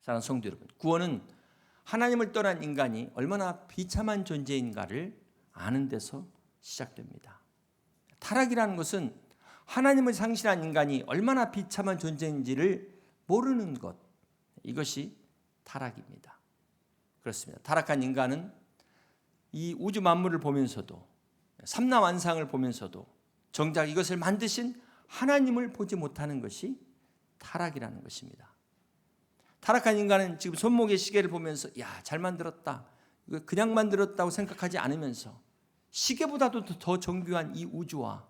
사랑하는 성도 여러분, 구원은 하나님을 떠난 인간이 얼마나 비참한 존재인가를 아는 데서 시작됩니다. 타락이라는 것은 하나님을 상실한 인간이 얼마나 비참한 존재인지를 모르는 것, 이것이 타락입니다. 그렇습니다. 타락한 인간은 이 우주 만물을 보면서도 삼라완상을 보면서도 정작 이것을 만드신 하나님을 보지 못하는 것이 타락이라는 것입니다. 타락한 인간은 지금 손목의 시계를 보면서 잘 만들었다, 이거 그냥 만들었다고 생각하지 않으면서 시계보다도 더 정교한 이 우주와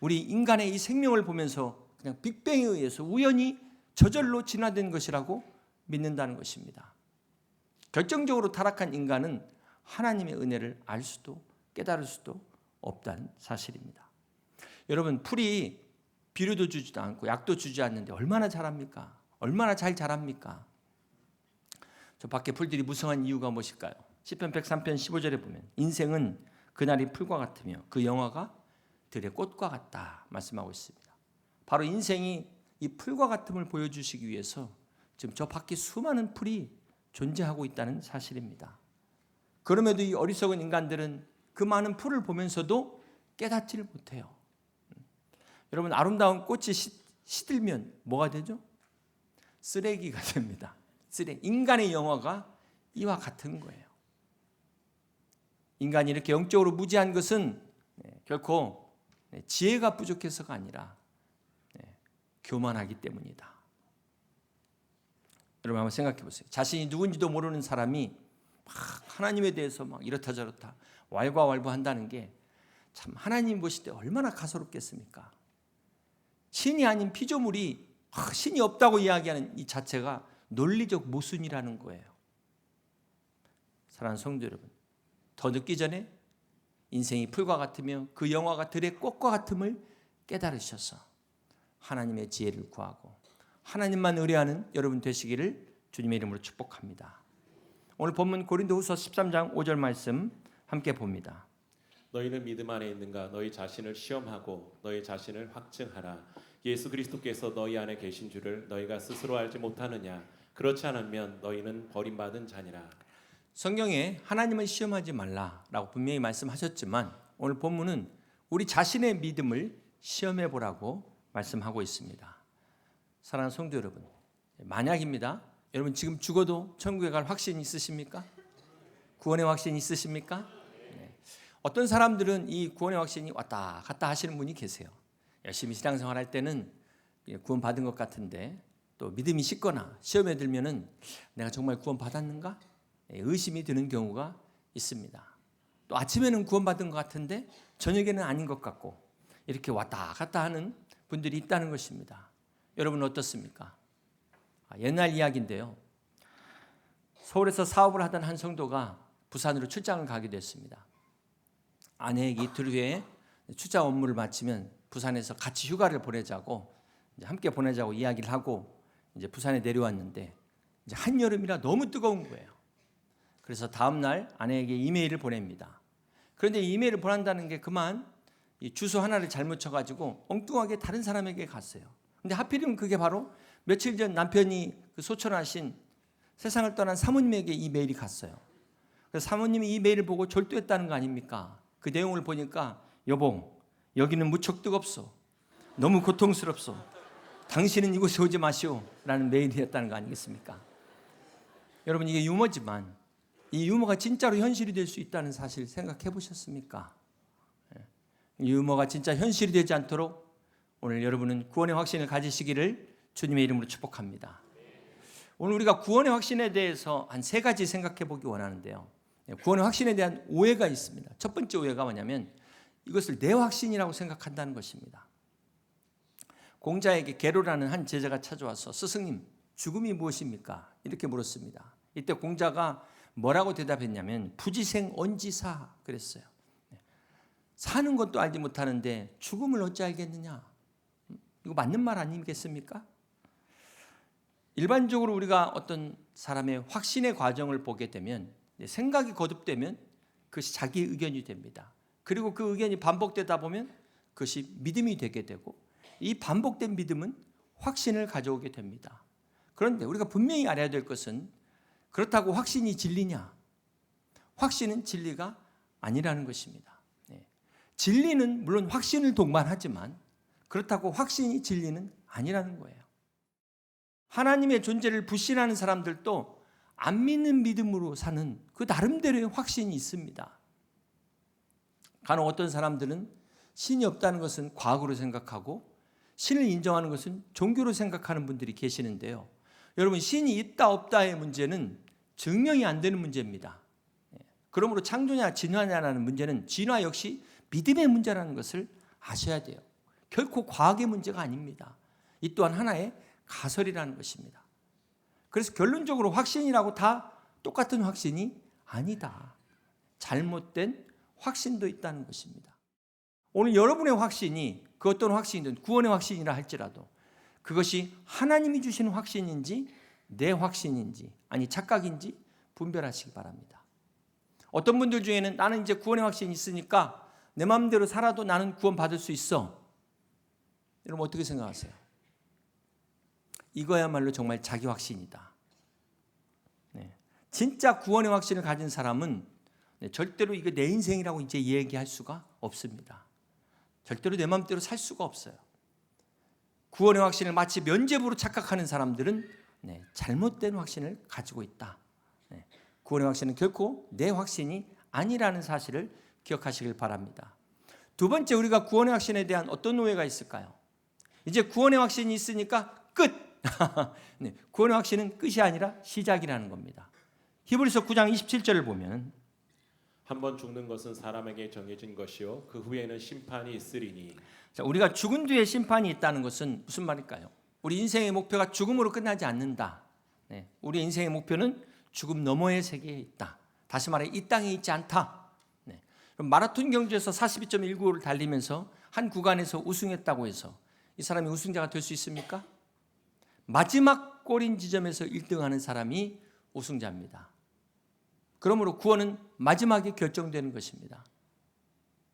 우리 인간의 이 생명을 보면서 그냥 빅뱅에 의해서 우연히 저절로 진화된 것이라고 믿는다는 것입니다. 결정적으로 타락한 인간은 하나님의 은혜를 알 수도 깨달을 수도 없다는 사실입니다. 여러분, 풀이 비료도 주지도 않고 약도 주지 않는데 얼마나 자랍니까? 얼마나 잘 자랍니까? 저 밖에 풀들이 무성한 이유가 무엇일까요? 시편 103편 15절에 보면 인생은 그날이 풀과 같으며 그 영화가 들의 꽃과 같다 말씀하고 있습니다. 바로 인생이 이 풀과 같음을 보여주시기 위해서 지금 저 밖에 수많은 풀이 존재하고 있다는 사실입니다. 그럼에도 이 어리석은 인간들은 그 많은 풀을 보면서도 깨닫지를 못해요. 여러분, 아름다운 꽃이 시들면 뭐가 되죠? 쓰레기가 됩니다. 인간의 영화가 이와 같은 거예요. 인간이 이렇게 영적으로 무지한 것은 결코 지혜가 부족해서가 아니라 교만하기 때문이다. 여러분 한번 생각해 보세요. 자신이 누군지도 모르는 사람이 막 하나님에 대해서 막 이렇다 저렇다 왈가왈부 한다는 게 참 하나님 보실 때 얼마나 가소롭겠습니까? 신이 아닌 피조물이 신이 없다고 이야기하는 이 자체가 논리적 모순이라는 거예요. 사랑하는 성도 여러분, 더 늦기 전에 인생이 풀과 같으며 그 영화가 들의 꽃과 같음을 깨달으셔서 하나님의 지혜를 구하고 하나님만 의뢰하는 여러분 되시기를 주님의 이름으로 축복합니다. 오늘 본문 고린도후서 13장 5절 말씀 함께 봅니다. 너희는 믿음 안에 있는가? 너희 자신을 시험하고 너희 자신을 확증하라. 예수 그리스도께서 너희 안에 계신 줄을 너희가 스스로 알지 못하느냐? 그렇지 않으면 너희는 버림받은 자니라. 성경에 하나님을 시험하지 말라라고 분명히 말씀하셨지만 오늘 본문은 우리 자신의 믿음을 시험해 보라고 말씀하고 있습니다. 사랑하는 성도 여러분, 만약입니다. 여러분 지금 죽어도 천국에 갈 확신 있으십니까? 구원의 확신 있으십니까? 어떤 사람들은 이 구원의 확신이 왔다 갔다 하시는 분이 계세요. 열심히 신앙생활 할 때는 구원 받은 것 같은데 또 믿음이 식거나 시험에 들면은 내가 정말 구원 받았는가? 의심이 드는 경우가 있습니다. 또 아침에는 구원 받은 것 같은데 저녁에는 아닌 것 같고 이렇게 왔다 갔다 하는 분들이 있다는 것입니다. 여러분은 어떻습니까? 옛날 이야기인데요. 서울에서 사업을 하던 한 성도가 부산으로 출장을 가게 됐습니다. 아내에게 이틀 후에 출장 업무를 마치면 부산에서 같이 휴가를 보내자고 함께 보내자고 이야기를 하고 이제 부산에 내려왔는데 이제 한여름이라 너무 뜨거운 거예요. 그래서 다음 날 아내에게 이메일을 보냅니다. 그런데 이메일을 보낸다는 게 그만 이 주소 하나를 잘못 쳐가지고 엉뚱하게 다른 사람에게 갔어요. 근데 하필이면 그게 바로 며칠 전 남편이 그 소천하신 세상을 떠난 사모님에게 이 메일이 갔어요. 그래서 사모님이 이 메일을 보고 졸도했다는 거 아닙니까? 그 내용을 보니까 여보, 여기는 무척 뜨겁소. 너무 고통스럽소. 당신은 이곳에 오지 마시오. 라는 메일이었다는 거 아니겠습니까? 여러분, 이게 유머지만 이 유머가 진짜로 현실이 될 수 있다는 사실 생각해 보셨습니까? 유머가 진짜 현실이 되지 않도록 오늘 여러분은 구원의 확신을 가지시기를 주님의 이름으로 축복합니다. 오늘 우리가 구원의 확신에 대해서 한 3가지 생각해 보기 원하는데요. 구원의 확신에 대한 오해가 있습니다. 첫 번째 오해가 뭐냐면 이것을 내 확신이라고 생각한다는 것입니다. 공자에게 게로라는 한 제자가 찾아와서 스승님, 죽음이 무엇입니까? 이렇게 물었습니다. 이때 공자가 뭐라고 대답했냐면 부지생언지사 그랬어요. 사는 것도 알지 못하는데 죽음을 어찌 알겠느냐? 이거 맞는 말 아니겠습니까? 일반적으로 우리가 어떤 사람의 확신의 과정을 보게 되면 생각이 거듭되면 그것이 자기 의견이 됩니다. 그리고 그 의견이 반복되다 보면 그것이 믿음이 되게 되고 이 반복된 믿음은 확신을 가져오게 됩니다. 그런데 우리가 분명히 알아야 될 것은 그렇다고 확신이 진리냐? 확신은 진리가 아니라는 것입니다. 진리는 물론 확신을 동반하지만 그렇다고 확신이 진리는 아니라는 거예요. 하나님의 존재를 불신하는 사람들도 안 믿는 믿음으로 사는 그 나름대로의 확신이 있습니다. 간혹 어떤 사람들은 신이 없다는 것은 과학으로 생각하고 신을 인정하는 것은 종교로 생각하는 분들이 계시는데요. 여러분, 신이 있다 없다의 문제는 증명이 안 되는 문제입니다. 그러므로 창조냐 진화냐라는 문제는 진화 역시 믿음의 문제라는 것을 아셔야 돼요. 결코 과학의 문제가 아닙니다. 이 또한 하나의 가설이라는 것입니다. 그래서 결론적으로 확신이라고 다 똑같은 확신이 아니다. 잘못된 확신도 있다는 것입니다. 오늘 여러분의 확신이 그 어떤 확신이든 구원의 확신이라 할지라도 그것이 하나님이 주시는 확신인지 내 확신인지 아니 착각인지 분별하시기 바랍니다. 어떤 분들 중에는 나는 이제 구원의 확신이 있으니까 내 마음대로 살아도 나는 구원받을 수 있어. 여러분 어떻게 생각하세요? 이거야말로 정말 자기 확신이다. 진짜 구원의 확신을 가진 사람은 절대로 이거 내 인생이라고 이제 얘기할 수가 없습니다. 절대로 내 마음대로 살 수가 없어요. 구원의 확신을 마치 면죄부로 착각하는 사람들은 잘못된 확신을 가지고 있다. 구원의 확신은 결코 내 확신이 아니라는 사실을 기억하시길 바랍니다. 두 번째, 우리가 구원의 확신에 대한 어떤 오해가 있을까요? 이제 구원의 확신이 있으니까 끝! 구원의 확신은 끝이 아니라 시작이라는 겁니다. 히브리서 9장 27절을 보면 한 번 죽는 것은 사람에게 정해진 것이요 그 후에는 심판이 있으리니. 자, 우리가 죽은 뒤에 심판이 있다는 것은 무슨 말일까요? 우리 인생의 목표가 죽음으로 끝나지 않는다. 우리 인생의 목표는 죽음 너머의 세계에 있다. 다시 말해 이 땅에 있지 않다. 그럼 마라톤 경주에서 42.195를 달리면서 한 구간에서 우승했다고 해서 이 사람이 우승자가 될 수 있습니까? 마지막 골인 지점에서 1등하는 사람이 우승자입니다. 그러므로 구원은 마지막에 결정되는 것입니다.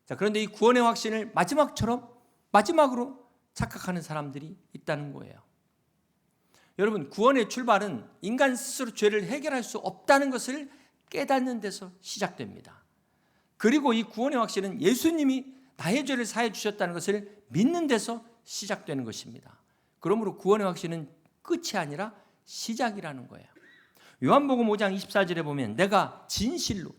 자, 그런데 이 구원의 확신을 마지막으로 착각하는 사람들이 있다는 거예요. 여러분, 구원의 출발은 인간 스스로 죄를 해결할 수 없다는 것을 깨닫는 데서 시작됩니다. 그리고 이 구원의 확신은 예수님이 나의 죄를 사해 주셨다는 것을 믿는 데서 시작되는 것입니다. 그러므로 구원의 확신은 끝이 아니라 시작이라는 거예요. 요한복음 5장 24절에 보면 내가 진실로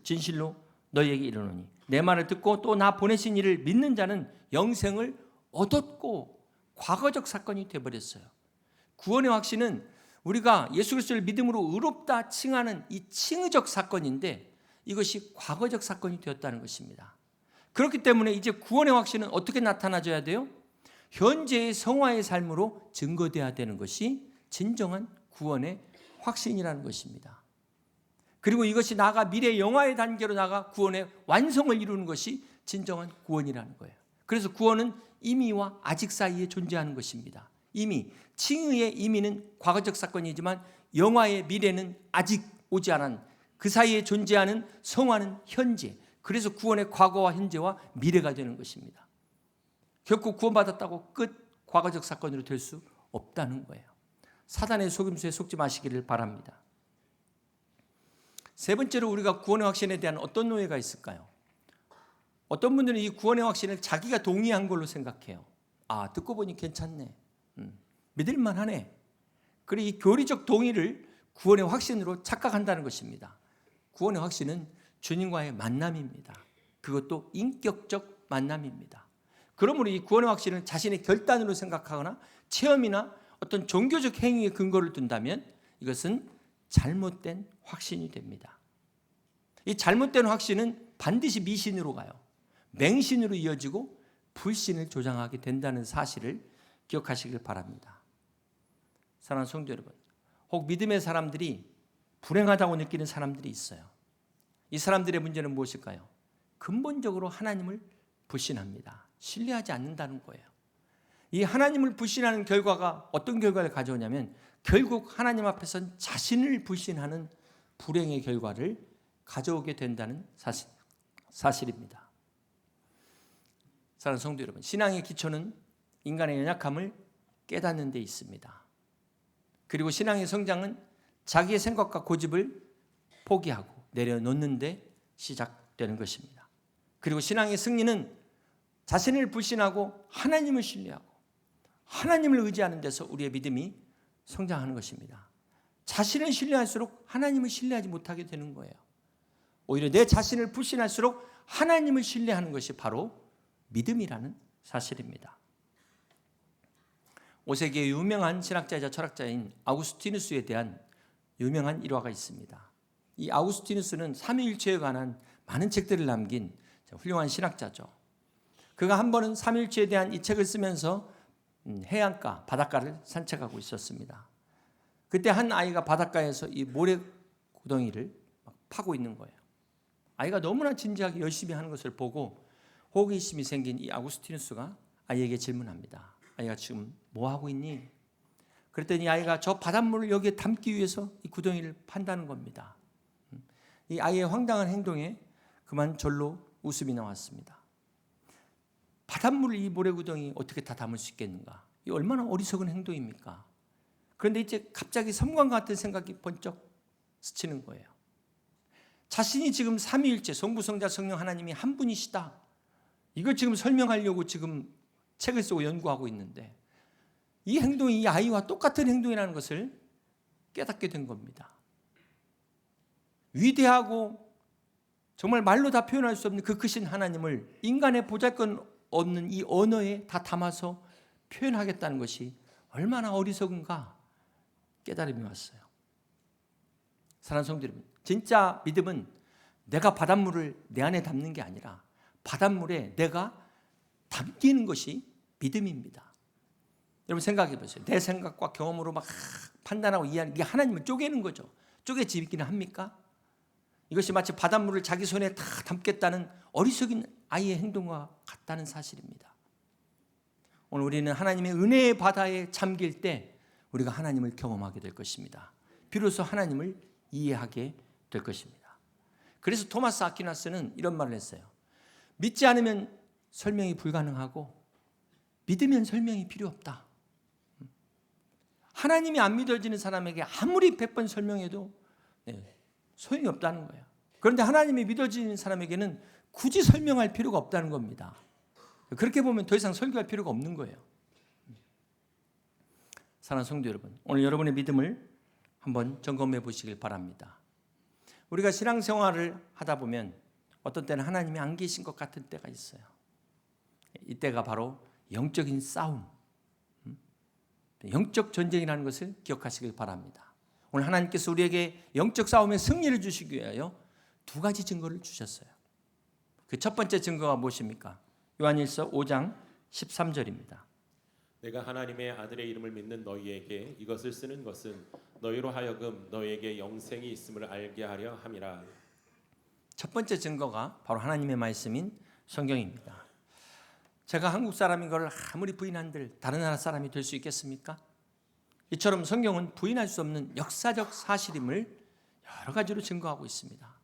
너희에게 이르노니 내 말을 듣고 또 나 보내신 이를 믿는 자는 영생을 얻었고, 과거적 사건이 되어버렸어요. 구원의 확신은 우리가 예수 그리스도를 믿음으로 의롭다 칭하는 이 칭의적 사건인데 이것이 과거적 사건이 되었다는 것입니다. 그렇기 때문에 이제 구원의 확신은 어떻게 나타나줘야 돼요? 현재의 성화의 삶으로 증거되어야 되는 것이 진정한 구원의 확신이라는 것입니다. 그리고 이것이 나아가 미래 영화의 단계로 나아가 구원의 완성을 이루는 것이 진정한 구원이라는 거예요. 그래서 구원은 이미와 아직 사이에 존재하는 것입니다. 이미, 칭의의 이미는 과거적 사건이지만 영화의 미래는 아직 오지 않은 그 사이에 존재하는 성화는 현재. 그래서 구원의 과거와 현재와 미래가 되는 것입니다. 결코 구원받았다고 끝 과거적 사건으로 될 수 없다는 거예요. 사단의 속임수에 속지 마시기를 바랍니다. 세 번째로 우리가 구원의 확신에 대한 어떤 오해가 있을까요? 어떤 분들은 이 구원의 확신을 자기가 동의한 걸로 생각해요. 아, 듣고 보니 괜찮네. 믿을만 하네. 그리고 이 교리적 동의를 구원의 확신으로 착각한다는 것입니다. 구원의 확신은 주님과의 만남입니다. 그것도 인격적 만남입니다. 그러므로 이 구원의 확신을 자신의 결단으로 생각하거나 체험이나 어떤 종교적 행위에 근거를 둔다면 이것은 잘못된 확신이 됩니다. 이 잘못된 확신은 반드시 미신으로 가요. 맹신으로 이어지고 불신을 조장하게 된다는 사실을 기억하시길 바랍니다. 사랑하는 성도 여러분, 혹 믿음의 사람들이 불행하다고 느끼는 사람들이 있어요. 이 사람들의 문제는 무엇일까요? 근본적으로 하나님을 불신합니다. 신뢰하지 않는다는 거예요. 이 하나님을 불신하는 결과가 어떤 결과를 가져오냐면 결국 하나님 앞에선 자신을 불신하는 불행의 결과를 가져오게 된다는 사실입니다. 사랑하는 성도 여러분, 신앙의 기초는 인간의 연약함을 깨닫는 데 있습니다. 그리고 신앙의 성장은 자기의 생각과 고집을 포기하고 내려놓는 데 시작되는 것입니다. 그리고 신앙의 승리는 자신을 불신하고 하나님을 신뢰하고 하나님을 의지하는 데서 우리의 믿음이 성장하는 것입니다. 자신을 신뢰할수록 하나님을 신뢰하지 못하게 되는 거예요. 오히려 내 자신을 불신할수록 하나님을 신뢰하는 것이 바로 믿음이라는 사실입니다. 5세기의 유명한 신학자이자 철학자인 아우구스티누스에 대한 유명한 일화가 있습니다. 이 아우구스티누스는 삼위일체에 관한 많은 책들을 남긴 훌륭한 신학자죠. 그가 한 번은 삼위일체에 대한 이 책을 쓰면서 해안가, 바닷가를 산책하고 있었습니다. 그때 한 아이가 바닷가에서 이 모래 구덩이를 파고 있는 거예요. 아이가 너무나 진지하게 열심히 하는 것을 보고 호기심이 생긴 이 아우구스티누스가 아이에게 질문합니다. 아이가 지금 뭐 하고 있니? 그랬더니 아이가 저 바닷물을 여기에 담기 위해서 이 구덩이를 판다는 겁니다. 이 아이의 황당한 행동에 그만 절로 웃음이 나왔습니다. 바닷물을 이 모래구덩이에 어떻게 다 담을 수 있겠는가? 이 얼마나 어리석은 행동입니까? 그런데 이제 갑자기 섬광과 같은 생각이 번쩍 스치는 거예요. 자신이 지금 삼위일체 성부, 성자, 성령 하나님이 한 분이시다. 이걸 지금 설명하려고 지금 책을 쓰고 연구하고 있는데 이 행동이 이 아이와 똑같은 행동이라는 것을 깨닫게 된 겁니다. 위대하고 정말 말로 다 표현할 수 없는 그 크신 하나님을 인간의 보잘것 없는 이 언어에 다 담아서 표현하겠다는 것이 얼마나 어리석은가 깨달음이 왔어요. 사랑하는 성도 여러분, 진짜 믿음은 내가 바닷물을 내 안에 담는 게 아니라 바닷물에 내가 담기는 것이 믿음입니다. 여러분 생각해 보세요. 내 생각과 경험으로 막 판단하고 이해하는 게 하나님을 쪼개는 거죠. 쪼개지기는 합니까? 이것이 마치 바닷물을 자기 손에 다 담겠다는 어리석은 아이의 행동과 같다는 사실입니다. 오늘 우리는 하나님의 은혜의 바다에 잠길 때 우리가 하나님을 경험하게 될 것입니다. 비로소 하나님을 이해하게 될 것입니다. 그래서 토마스 아퀴나스는 이런 말을 했어요. 믿지 않으면 설명이 불가능하고 믿으면 설명이 필요 없다. 하나님이 안 믿어지는 사람에게 아무리 100번 설명해도 소용이 없다는 거예요. 그런데 하나님이 믿어지는 사람에게는 굳이 설명할 필요가 없다는 겁니다. 그렇게 보면 더 이상 설교할 필요가 없는 거예요. 사랑하는 성도 여러분, 오늘 여러분의 믿음을 한번 점검해 보시길 바랍니다. 우리가 신앙생활을 하다 보면 어떤 때는 하나님이 안 계신 것 같은 때가 있어요. 이때가 바로 영적인 싸움, 영적 전쟁이라는 것을 기억하시길 바랍니다. 오늘 하나님께서 우리에게 영적 싸움에 승리를 주시기 위하여 두 가지 증거를 주셨어요. 그 첫 번째 증거가 무엇입니까? 요한일서 5장 13절입니다. 내가 하나님의 아들의 이름을 믿는 너희에게 이것을 쓰는 것은 너희로 하여금 너희에게 영생이 있음을 알게 하려 함이라. 첫 번째 증거가 바로 하나님의 말씀인 성경입니다. 제가 한국 사람인 걸 아무리 부인한들 다른 나라 사람이 될 수 있겠습니까? 이처럼 성경은 부인할 수 없는 역사적 사실임을 여러 가지로 증거하고 있습니다.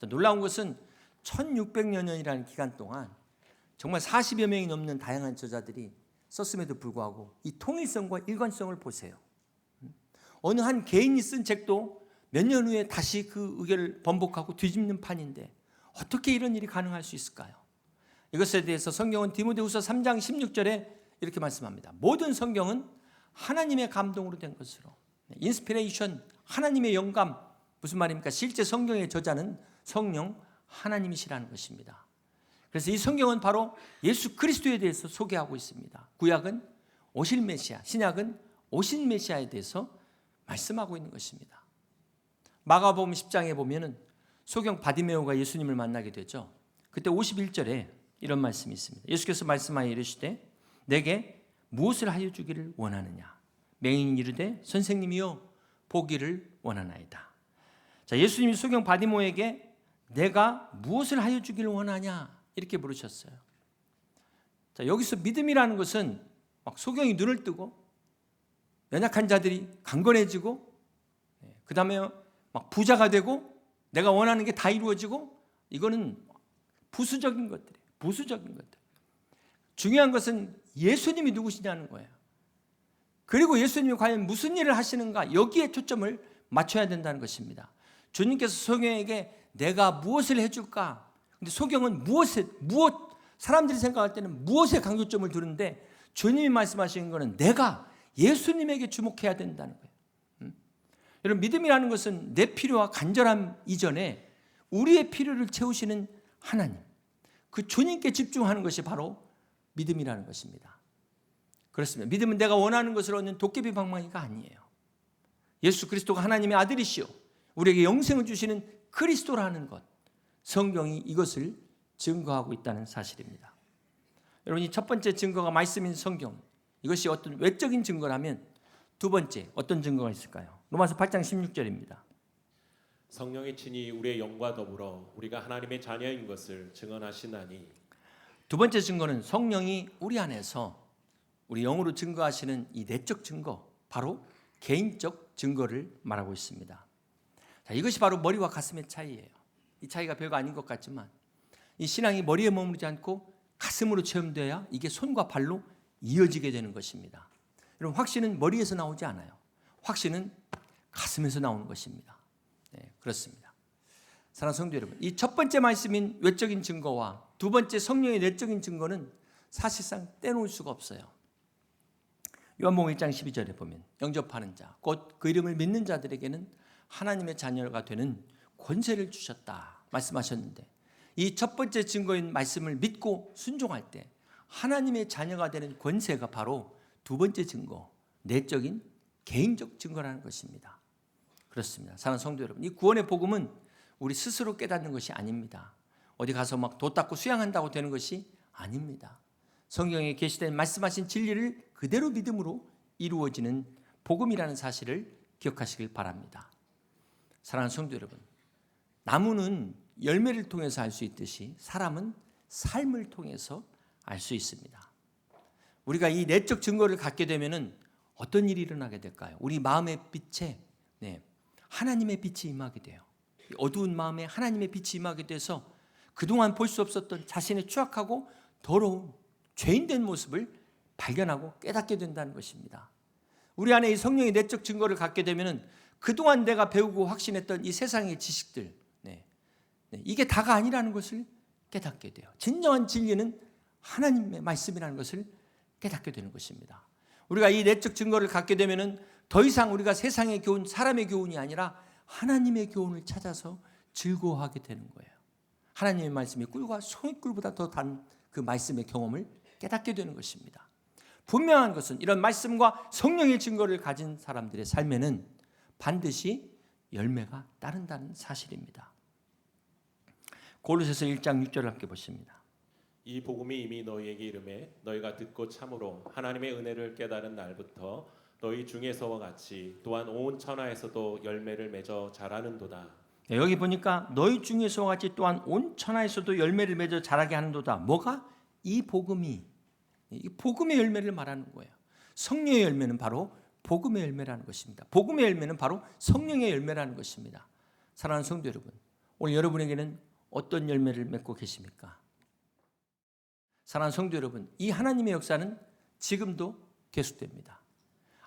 놀라운 것은 1600여 년이라는 기간 동안 정말 40여 명이 넘는 다양한 저자들이 썼음에도 불구하고 이 통일성과 일관성을 보세요. 어느 한 개인이 쓴 책도 몇 년 후에 다시 그 의견을 번복하고 뒤집는 판인데 어떻게 이런 일이 가능할 수 있을까요? 이것에 대해서 성경은 디모데후서 3장 16절에 이렇게 말씀합니다. 모든 성경은 하나님의 감동으로 된 것으로, 인스피레이션, 하나님의 영감, 무슨 말입니까? 실제 성경의 저자는 성령 하나님이시라는 것입니다. 그래서 이 성경은 바로 예수 그리스도에 대해서 소개하고 있습니다. 구약은 오실 메시아, 신약은 오신 메시아에 대해서 말씀하고 있는 것입니다. 마가복음 10장에 보면은 소경 바디메오가 예수님을 만나게 되죠. 그때 51절에 이런 말씀이 있습니다. 예수께서 말씀하여 이르시되 내게 무엇을 하여 주기를 원하느냐? 맹인이 이르되 선생님이여 보기를 원하나이다. 자, 예수님이 소경 바디메오에게 내가 무엇을 하여 주기를 원하냐? 이렇게 물으셨어요. 자, 여기서 믿음이라는 것은 막 소경이 눈을 뜨고 연약한 자들이 강건해지고 그 다음에 막 부자가 되고 내가 원하는 게 다 이루어지고 이거는 부수적인 것들이에요. 부수적인 것들. 중요한 것은 예수님이 누구시냐는 거예요. 그리고 예수님이 과연 무슨 일을 하시는가 여기에 초점을 맞춰야 된다는 것입니다. 주님께서 소경에게 내가 무엇을 해줄까? 근데 소경은 무엇 사람들이 생각할 때는 무엇에 강조점을 두는데 주님이 말씀하시는 것은 내가 예수님에게 주목해야 된다는 거예요. 여러분 믿음이라는 것은 내 필요와 간절함 이전에 우리의 필요를 채우시는 하나님, 그 주님께 집중하는 것이 바로 믿음이라는 것입니다. 그렇습니다. 믿음은 내가 원하는 것을 얻는 도깨비 방망이가 아니에요. 예수 그리스도가 하나님의 아들이시오, 우리에게 영생을 주시는 그리스도라는 것, 성경이 이것을 증거하고 있다는 사실입니다. 여러분, 이 첫 번째 증거가 말씀인 성경, 이것이 어떤 외적인 증거라면 두 번째 어떤 증거가 있을까요? 로마서 8장 16절입니다. 성령이 친히 우리의 영과 더불어 우리가 하나님의 자녀인 것을 증언하시나니. 두 번째 증거는 성령이 우리 안에서 우리 영으로 증거하시는 이 내적 증거, 바로 개인적 증거를 말하고 있습니다. 자, 이것이 바로 머리와 가슴의 차이예요. 이 차이가 별거 아닌 것 같지만 이 신앙이 머리에 머무르지 않고 가슴으로 체험돼야 이게 손과 발로 이어지게 되는 것입니다. 여러분, 확신은 머리에서 나오지 않아요. 확신은 가슴에서 나오는 것입니다. 네, 그렇습니다. 사랑하는 성도 여러분, 이 첫 번째 말씀인 외적인 증거와 두 번째 성령의 내적인 증거는 사실상 떼놓을 수가 없어요. 요한복음 1장 12절에 보면 영접하는 자, 곧 그 이름을 믿는 자들에게는 하나님의 자녀가 되는 권세를 주셨다 말씀하셨는데, 이 첫 번째 증거인 말씀을 믿고 순종할 때 하나님의 자녀가 되는 권세가 바로 두 번째 증거, 내적인 개인적 증거라는 것입니다. 그렇습니다. 사랑하는 성도 여러분, 이 구원의 복음은 우리 스스로 깨닫는 것이 아닙니다. 어디 가서 막 도 닦고 수양한다고 되는 것이 아닙니다. 성경에 계시된 말씀하신 진리를 그대로 믿음으로 이루어지는 복음이라는 사실을 기억하시길 바랍니다. 사랑하는 성도 여러분, 나무는 열매를 통해서 알 수 있듯이 사람은 삶을 통해서 알 수 있습니다. 우리가 이 내적 증거를 갖게 되면은 어떤 일이 일어나게 될까요? 우리 마음의 빛에 하나님의 빛이 임하게 돼요. 어두운 마음에 하나님의 빛이 임하게 돼서 그동안 볼 수 없었던 자신의 추악하고 더러운 죄인된 모습을 발견하고 깨닫게 된다는 것입니다. 우리 안에 이 성령의 내적 증거를 갖게 되면은 그동안 내가 배우고 확신했던 이 세상의 지식들, 이게 다가 아니라는 것을 깨닫게 돼요. 진정한 진리는 하나님의 말씀이라는 것을 깨닫게 되는 것입니다. 우리가 이 내적 증거를 갖게 되면은 더 이상 우리가 세상의 교훈, 사람의 교훈이 아니라 하나님의 교훈을 찾아서 즐거워하게 되는 거예요. 하나님의 말씀이 꿀과 송이꿀보다 더 단 그 말씀의 경험을 깨닫게 되는 것입니다. 분명한 것은 이런 말씀과 성령의 증거를 가진 사람들의 삶에는 반드시 열매가 따른다는 사실입니다. 고로새서 1장 6절을 함께 보십니다. 이 복음이 이미 너희에게 이름에 너희가 듣고 참으로 하나님의 은혜를 깨달은 날부터 너희 중에서와 같이 또한 온 천하에서도 열매를 맺어 자라는도다. 여기 보니까 너희 중에서와 같이 또한 온 천하에서도 열매를 맺어 자라게 하는도다. 뭐가? 이 복음이, 이 복음의 열매를 말하는 거예요. 성령의 열매는 바로 복음의 열매라는 것입니다. 복음의 열매는 바로 성령의 열매라는 것입니다. 사랑하는 성도 여러분, 오늘 여러분에게는 어떤 열매를 맺고 계십니까? 사랑하는 성도 여러분, 이 하나님의 역사는 지금도 계속됩니다.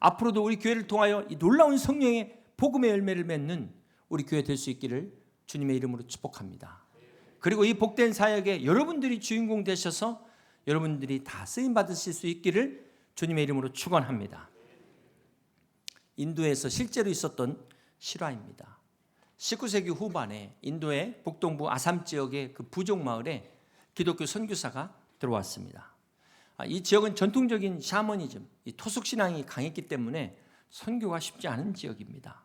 앞으로도 우리 교회를 통하여 이 놀라운 성령의 복음의 열매를 맺는 우리 교회 될 수 있기를 주님의 이름으로 축복합니다. 그리고 이 복된 사역에 여러분들이 주인공 되셔서 여러분들이 다 쓰임 받으실 수 있기를 주님의 이름으로 축원합니다. 인도에서 실제로 있었던 실화입니다. 19세기 후반에 인도의 북동부 아삼 지역의 그 부족 마을에 기독교 선교사가 들어왔습니다. 이 지역은 전통적인 샤머니즘, 이 토속 신앙이 강했기 때문에 선교가 쉽지 않은 지역입니다.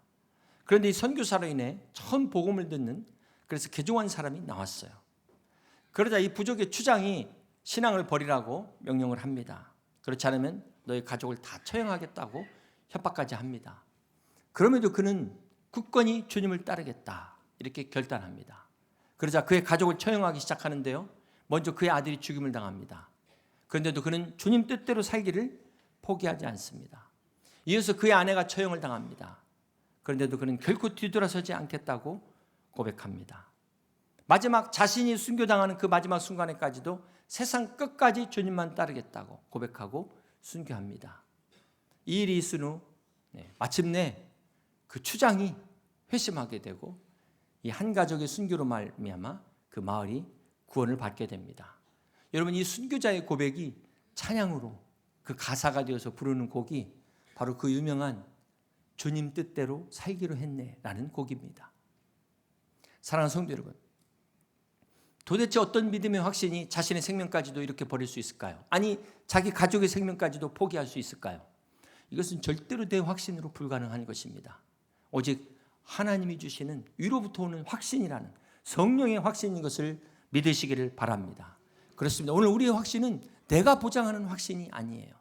그런데 이 선교사로 인해 처음 복음을 듣는, 그래서 개종한 사람이 나왔어요. 그러자 이 부족의 추장이 신앙을 버리라고 명령을 합니다. 그렇지 않으면 너희 가족을 다 처형하겠다고 협박까지 합니다. 그럼에도 그는 굳건히 주님을 따르겠다 이렇게 결단합니다. 그러자 그의 가족을 처형하기 시작하는데요, 먼저 그의 아들이 죽임을 당합니다. 그런데도 그는 주님 뜻대로 살기를 포기하지 않습니다. 이어서 그의 아내가 처형을 당합니다. 그런데도 그는 결코 뒤돌아서지 않겠다고 고백합니다. 마지막 자신이 순교당하는 그 마지막 순간에까지도 세상 끝까지 주님만 따르겠다고 고백하고 순교합니다. 이 일이 있은 후 마침내 그 추장이 회심하게 되고 이 한 가족의 순교로 말미암아 그 마을이 구원을 받게 됩니다. 여러분, 이 순교자의 고백이 찬양으로 그 가사가 되어서 부르는 곡이 바로 그 유명한 주님 뜻대로 살기로 했네라는 곡입니다. 사랑하는 성도 여러분, 도대체 어떤 믿음의 확신이 자신의 생명까지도 이렇게 버릴 수 있을까요? 아니, 자기 가족의 생명까지도 포기할 수 있을까요? 이것은 절대로 내 확신으로 불가능한 것입니다. 오직 하나님이 주시는 위로부터 오는 확신이라는 성령의 확신인 것을 믿으시기를 바랍니다. 그렇습니다. 오늘 우리의 확신은 내가 보장하는 확신이 아니에요.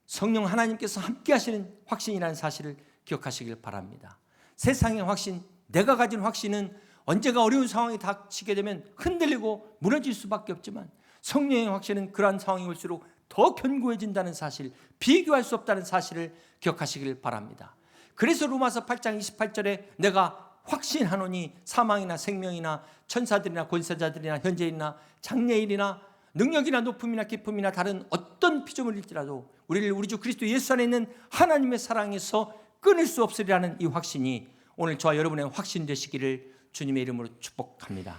성령 하나님께서 함께 하시는 확신이라는 사실을 기억하시길 바랍니다. 세상의 확신, 내가 가진 확신은 언제가 어려운 상황이 닥치게 되면 흔들리고 무너질 수밖에 없지만 성령의 확신은 그러한 상황이 올수록 더 견고해진다는 사실, 비교할 수 없다는 사실을 기억하시길 바랍니다. 그래서 로마서 8장 28절에 내가 확신하노니 사망이나 생명이나 천사들이나 권세자들이나 현재이나 장래일이나 능력이나 높음이나 기쁨이나 다른 어떤 피조물일지라도 우리를 우리 주 그리스도 예수 안에 있는 하나님의 사랑에서 끊을 수 없으리라는 이 확신이 오늘 저와 여러분의 확신 되시기를 주님의 이름으로 축복합니다.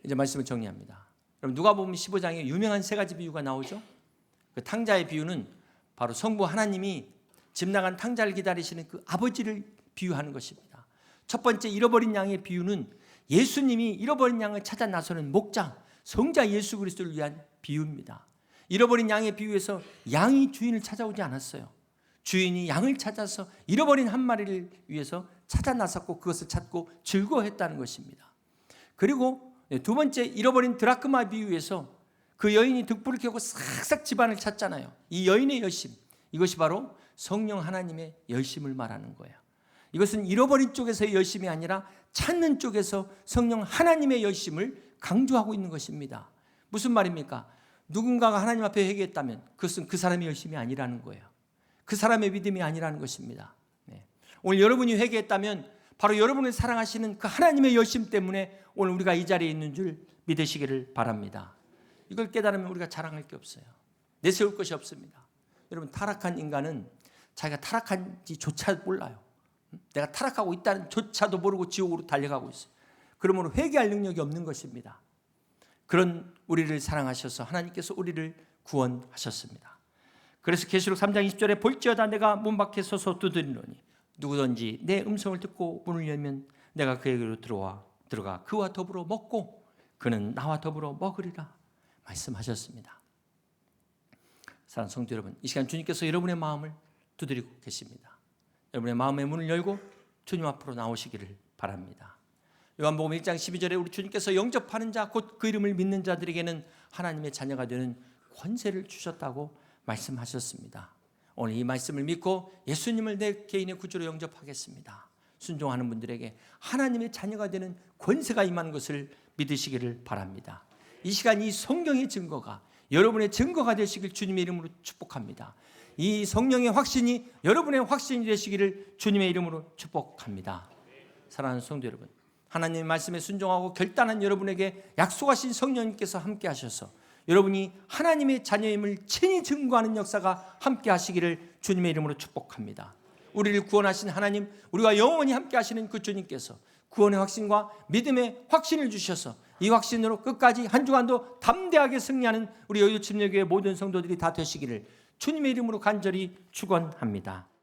이제 말씀을 정리합니다. 여러분, 누가복음 15장에 유명한 세 가지 비유가 나오죠. 그 탕자의 비유는 바로 성부 하나님이 집 나간 탕자를 기다리시는 그 아버지를 비유하는 것입니다. 첫 번째 잃어버린 양의 비유는 예수님이 잃어버린 양을 찾아 나서는 목자, 성자 예수 그리스도를 위한 비유입니다. 잃어버린 양의 비유에서 양이 주인을 찾아오지 않았어요. 주인이 양을 찾아서 잃어버린 한 마리를 위해서 찾아 나섰고 그것을 찾고 즐거워했다는 것입니다. 그리고 두 번째 잃어버린 드라크마 비유에서 그 여인이 등불을 켜고 싹싹 집안을 찾잖아요. 이 여인의 열심, 이것이 바로 성령 하나님의 열심을 말하는 거예요. 이것은 잃어버린 쪽에서의 열심이 아니라 찾는 쪽에서 성령 하나님의 열심을 강조하고 있는 것입니다. 무슨 말입니까? 누군가가 하나님 앞에 회개했다면 그것은 그 사람의 열심이 아니라는 거예요. 그 사람의 믿음이 아니라는 것입니다. 오늘 여러분이 회개했다면 바로 여러분을 사랑하시는 그 하나님의 열심 때문에 오늘 우리가 이 자리에 있는 줄 믿으시기를 바랍니다. 이걸 깨달으면 우리가 자랑할 게 없어요. 내세울 것이 없습니다. 여러분, 타락한 인간은 자기가 타락한지조차 몰라요. 내가 타락하고 있다는 조차도 모르고 지옥으로 달려가고 있어요. 그러므로 회개할 능력이 없는 것입니다. 그런 우리를 사랑하셔서 하나님께서 우리를 구원하셨습니다. 그래서 계시록 3장 20절에 볼지어다 내가 문 밖에 서서 두드리노니 누구든지 내 음성을 듣고 문을 열면 내가 그에게로 들어가 그와 더불어 먹고 그는 나와 더불어 먹으리라 말씀하셨습니다. 사랑하는 성도 여러분, 이 시간 주님께서 여러분의 마음을 두드리고 계십니다. 여러분의 마음의 문을 열고 주님 앞으로 나오시기를 바랍니다. 요한복음 1장 12절에 우리 주님께서 영접하는 자, 곧 그 이름을 믿는 자들에게는 하나님의 자녀가 되는 권세를 주셨다고 말씀하셨습니다. 오늘 이 말씀을 믿고 예수님을 내 개인의 구주로 영접하겠습니다. 순종하는 분들에게 하나님의 자녀가 되는 권세가 임하는 것을 믿으시기를 바랍니다. 이 시간 이 성경의 증거가 여러분의 증거가 되시길 주님의 이름으로 축복합니다. 이 성령의 확신이 여러분의 확신이 되시기를 주님의 이름으로 축복합니다. 사랑하는 성도 여러분, 하나님의 말씀에 순종하고 결단한 여러분에게 약속하신 성령님께서 함께 하셔서 여러분이 하나님의 자녀임을 친히 증거하는 역사가 함께 하시기를 주님의 이름으로 축복합니다. 우리를 구원하신 하나님, 우리와 영원히 함께 하시는 그 주님께서 구원의 확신과 믿음의 확신을 주셔서 이 확신으로 끝까지 한 주간도 담대하게 승리하는 우리 여의도 침례교회 모든 성도들이 다 되시기를 주님의 이름으로 간절히 축원합니다.